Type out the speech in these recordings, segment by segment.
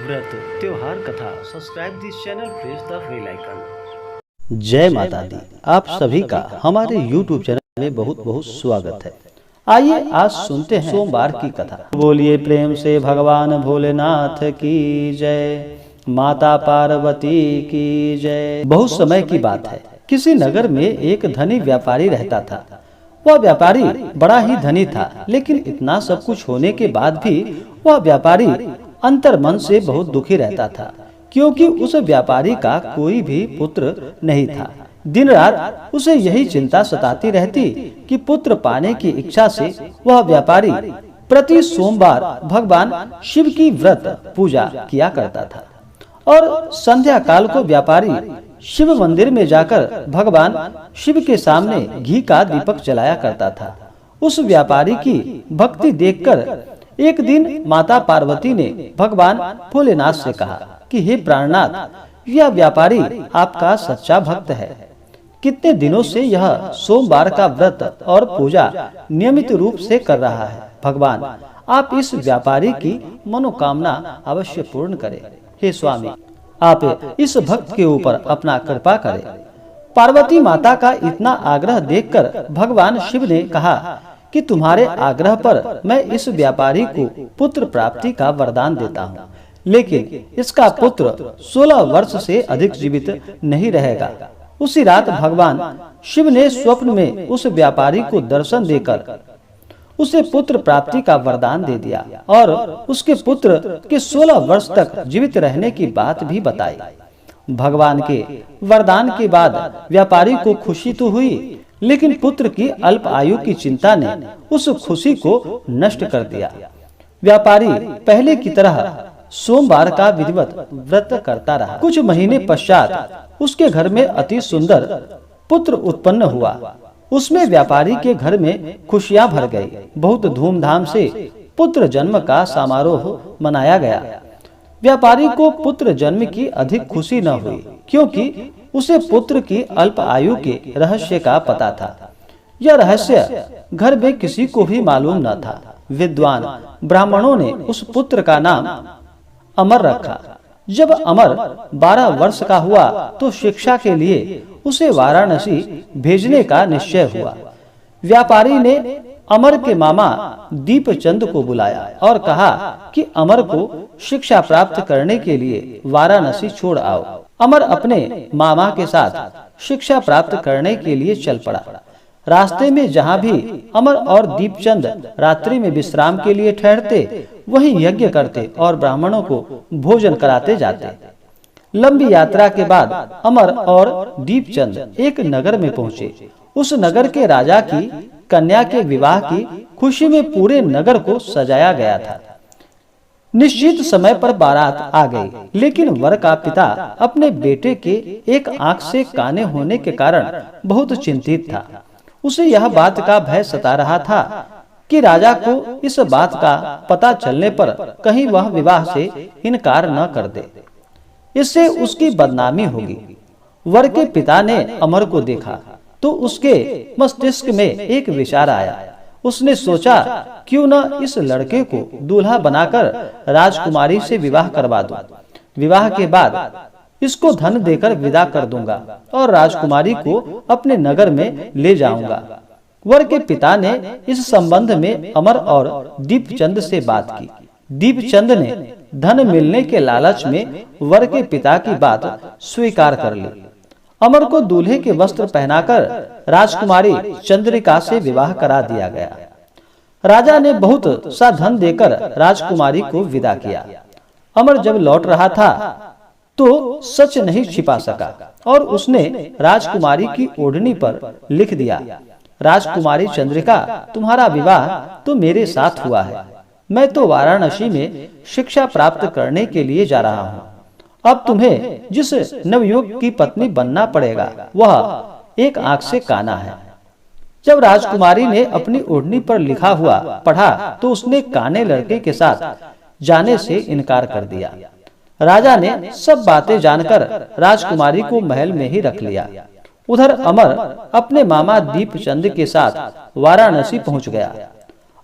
व्रत त्योहार कथा subscribe this channel, press the bell icon. जय माता दी। आप सभी का हमारे YouTube चैनल में बहुत बहुत स्वागत है। आइए आज सुनते हैं सोमवार की कथा। बोलिए प्रेम से भगवान भोलेनाथ की जय, माता पार्वती की जय। बहुत समय की बात है, किसी नगर में एक धनी व्यापारी रहता था। वह व्यापारी बड़ा ही धनी था, लेकिन इतना सब कुछ होने के बाद भी वह व्यापारी अंतर मन से बहुत दुखी रहता था, क्योंकि उस व्यापारी का कोई भी पुत्र नहीं था। दिन रात उसे यही चिंता सताती रहती कि पुत्र पाने की इच्छा से वह व्यापारी प्रति सोमवार भगवान शिव की व्रत पूजा किया करता था और संध्या काल को व्यापारी शिव मंदिर में जाकर भगवान शिव के सामने घी का दीपक जलाया करता था। उस व्यापारी की भक्ति देखकर एक दिन माता पार्वती ने भगवान भोलेनाथ से कहा कि हे प्राणनाथ, यह व्यापारी आपका सच्चा भक्त है। कितने दिनों से यह सोमवार का व्रत और पूजा नियमित रूप से कर रहा है। भगवान, आप इस व्यापारी की मनोकामना अवश्य पूर्ण करें। हे स्वामी, आप इस भक्त के ऊपर अपना कृपा करें। पार्वती माता का इतना आग्रह देखकर भगवान शिव ने कहा कि तुम्हारे आग्रह पर मैं इस व्यापारी को पुत्र प्राप्ति का वरदान देता हूँ, लेकिन इसका पुत्र 16 वर्ष से अधिक जीवित नहीं रहेगा। उसी रात भगवान शिव ने स्वप्न में उस व्यापारी को दर्शन देकर उसे पुत्र प्राप्ति का वरदान दे दिया और उसके पुत्र के 16 वर्ष तक जीवित रहने की बात भी बताई। भगवान के वरदान के बाद व्यापारी को खुशी तो हुई, लेकिन पुत्र की अल्प आयु की चिंता ने उस खुशी को नष्ट कर दिया। व्यापारी पहले की तरह सोमवार का विधिवत व्रत करता रहा। कुछ महीने पश्चात उसके घर में अति सुंदर पुत्र उत्पन्न हुआ। उसमें व्यापारी के घर में खुशियां भर गई। बहुत धूमधाम से पुत्र जन्म का समारोह मनाया गया। व्यापारी को पुत्र जन्म की अधिक खुशी न हुई, क्योंकि उसे पुत्र की अल्प आयु के रहस्य का पता था। यह रहस्य घर में किसी को भी मालूम न था। विद्वान ब्राह्मणों ने उस पुत्र का नाम अमर रखा। जब अमर 12 वर्ष का हुआ तो शिक्षा के लिए उसे वाराणसी भेजने का निश्चय हुआ। व्यापारी ने अमर के मामा दीपचंद को बुलाया और कहा कि अमर को शिक्षा प्राप्त करने के लिए वाराणसी छोड़ आओ। अमर अपने मामा के साथ शिक्षा प्राप्त करने के लिए चल पड़ा। रास्ते में जहाँ भी अमर और दीपचंद रात्रि में विश्राम के लिए ठहरते, वहीं यज्ञ करते और ब्राह्मणों को भोजन कराते जाते। लंबी यात्रा के बाद अमर और दीपचंद एक नगर में पहुँचे। उस नगर के राजा की कन्या के विवाह की खुशी में पूरे नगर को सजाया गया था। निश्चित समय पर बारात आ गई, लेकिन वर का पिता अपने बेटे के एक आंख से काने होने के कारण बहुत चिंतित था। उसे यह बात का भय सता रहा था कि राजा को इस बात का पता चलने पर कहीं वह विवाह से इनकार न कर दे, इससे उसकी बदनामी होगी। वर के पिता ने अमर को देखा तो उसके मस्तिष्क में एक विचार आया। उसने सोचा, क्यों न इस लड़के को दूल्हा बनाकर राजकुमारी से विवाह करवा दूं। विवाह के बाद इसको धन देकर विदा कर दूंगा और राजकुमारी को अपने नगर में ले जाऊंगा। वर के पिता ने इस संबंध में अमर और दीपचंद से बात की। दीपचंद ने धन मिलने के लालच में वर के पिता की बात स्वीकार कर ली। अमर को दूल्हे के वस्त्र पहनाकर राजकुमारी चंद्रिका से विवाह करा दिया गया। राजा ने बहुत सा धन देकर राजकुमारी को विदा किया। अमर जब लौट रहा था तो सच नहीं छिपा सका और उसने राजकुमारी की ओढ़नी पर लिख दिया, राजकुमारी चंद्रिका, तुम्हारा विवाह तो मेरे साथ हुआ है। मैं तो वाराणसी में शिक्षा प्राप्त करने के लिए जा रहा हूँ। अब तुम्हें जिस नवयुवक की पत्नी बनना पड़ेगा वह एक आंख से काना है। जब राजकुमारी ने अपनी ओढ़नी पर लिखा हुआ पढ़ा तो उसने काने लड़के के साथ जाने से इनकार कर दिया। राजा ने सब बातें जानकर राजकुमारी को महल में ही रख लिया। उधर अमर अपने मामा दीपचंद के साथ वाराणसी पहुंच गया।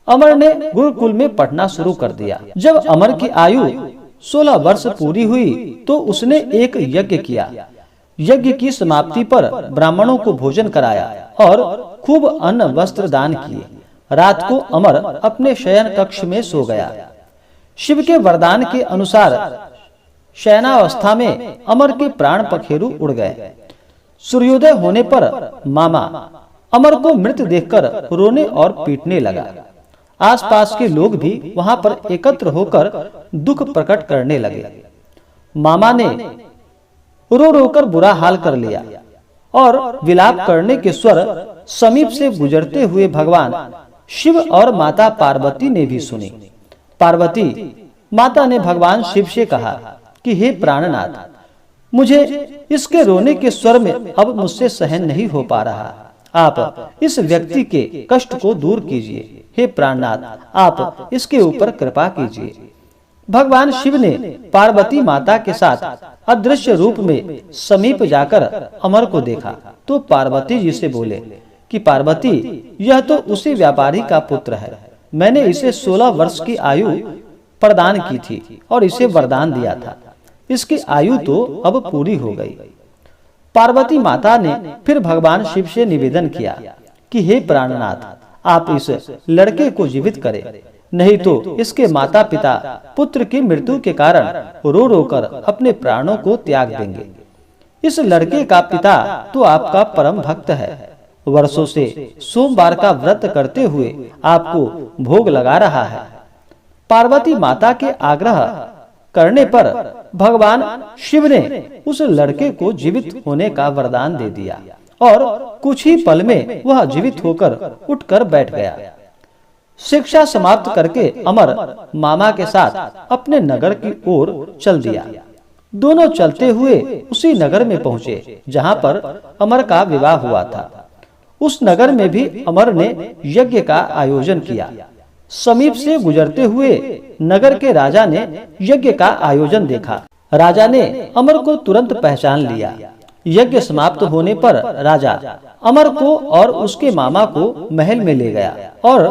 अमर ने गुरुकुल में पढ़ना शुरू कर दिया। जब अमर की आयु 16 वर्ष पूरी हुई तो उसने एक यज्ञ किया। यज्ञ की समाप्ति पर ब्राह्मणों को भोजन कराया और खूब अन्न वस्त्र दान किए। रात को अमर अपने शयन कक्ष में सो गया। शिव के वरदान के अनुसार शयनावस्था में अमर के प्राण पखेरु उड़ गए। सूर्योदय होने पर मामा अमर को मृत देखकर रोने और पीटने लगा। आसपास के लोग भी वहां पर एकत्र होकर दुख प्रकट करने लगे। मामा ने रो रो कर बुरा हाल कर लिया और विलाप करने के स्वर समीप से गुजरते हुए भगवान शिव और माता पार्वती ने भी सुनी। पार्वती माता ने भगवान शिव से कहा कि हे प्राणनाथ, मुझे इसके रोने के स्वर में अब मुझसे सहन नहीं हो पा रहा। आप इस व्यक्ति के कष्ट को दूर कीजिए। हे प्राणनाथ, आप इसके ऊपर कृपा कीजिए। भगवान शिव ने पार्वती माता के साथ अदृश्य रूप में समीप जाकर अमर को देखा तो पार्वती जी से बोले कि पार्वती, यह तो उसी व्यापारी का पुत्र है। मैंने इसे 16 वर्ष की आयु प्रदान की थी और इसे वरदान दिया था। इसकी आयु तो अब पूरी हो गई। पार्वती माता ने फिर भगवान शिव से निवेदन किया कि हे प्राणनाथ, आप इस लड़के को जीवित करें, नहीं तो इसके माता पिता पुत्र की मृत्यु के कारण रो रो कर अपने प्राणों को त्याग देंगे। इस लड़के का पिता तो आपका परम भक्त है। वर्षों से सोमवार का व्रत करते हुए आपको भोग लगा रहा है। पार्वती माता के आग्रह करने पर भगवान शिव ने उस लड़के को जीवित होने का वरदान दे दिया और कुछ ही पल में वह जीवित होकर उठकर बैठ गया। शिक्षा समाप्त करके अमर मामा के साथ अपने नगर की ओर चल दिया। दोनों चलते हुए उसी नगर में पहुंचे जहां पर अमर का विवाह हुआ था। उस नगर में भी अमर ने यज्ञ का आयोजन किया। समीप से गुजरते हुए नगर के राजा ने यज्ञ का आयोजन देखा। राजा ने अमर को तुरंत पहचान लिया। यज्ञ समाप्त होने पर राजा अमर को और उसके मामा को महल में ले गया और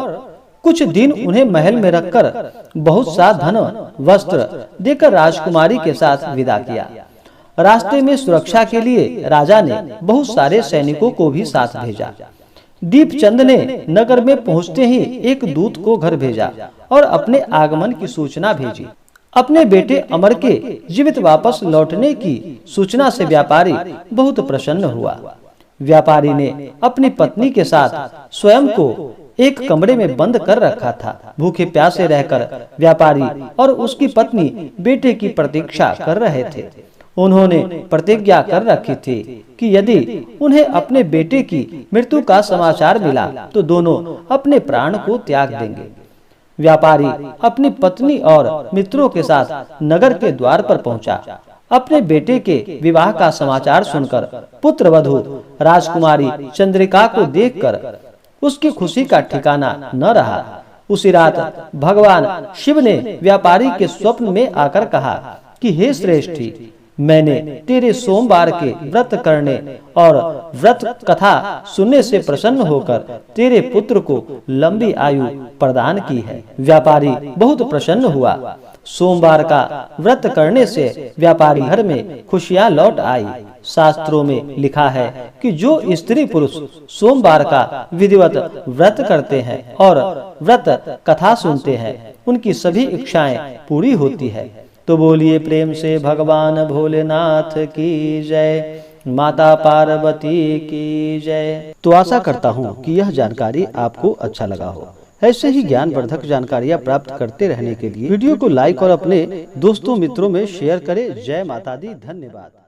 कुछ दिन उन्हें महल में रखकर बहुत सा धन वस्त्र देकर राजकुमारी के साथ विदा किया। रास्ते में सुरक्षा के लिए राजा ने बहुत सारे सैनिकों को भी साथ भेजा। दीपचंद ने नगर में पहुंचते ही एक दूत को घर भेजा और अपने आगमन की सूचना भेजी। अपने बेटे अमर के जीवित वापस लौटने की सूचना से व्यापारी बहुत प्रसन्न हुआ। व्यापारी ने अपनी पत्नी के साथ स्वयं को एक कमरे में बंद कर रखा था। भूखे प्यासे रहकर व्यापारी और उसकी पत्नी बेटे की प्रतीक्षा कर रहे थे। उन्होंने प्रतिज्ञा कर रखी थी कि यदि उन्हें अपने बेटे की मृत्यु का समाचार मिला तो दोनों अपने प्राण को त्याग देंगे। व्यापारी अपनी पत्नी और मित्रों के साथ नगर के द्वार पर पहुंचा। अपने बेटे के विवाह का समाचार सुनकर पुत्र वधू राजकुमारी चंद्रिका को देखकर उसकी खुशी का ठिकाना न रहा। उसी रात भगवान शिव ने व्यापारी के स्वप्न में आकर कहा कि हे श्रेष्ठी, मैंने तेरे सोमवार के व्रत करने और व्रत कथा सुनने से प्रसन्न होकर तेरे पुत्र को लंबी आयु प्रदान की है। व्यापारी बहुत प्रसन्न हुआ। सोमवार का व्रत करने से व्यापारी घर में खुशियां लौट आई। शास्त्रों में लिखा है कि जो स्त्री पुरुष सोमवार का विधिवत व्रत करते हैं और व्रत कथा सुनते हैं, उनकी सभी इच्छाएं पूरी होती है। तो बोलिए प्रेम से भगवान भोलेनाथ की जय, माता पार्वती की जय। तो आशा करता हूँ कि यह जानकारी आपको अच्छा लगा हो। ऐसे ही ज्ञानवर्धक जानकारियाँ प्राप्त करते रहने के लिए वीडियो को लाइक और अपने दोस्तों मित्रों में शेयर करें। जय माता दी। धन्यवाद।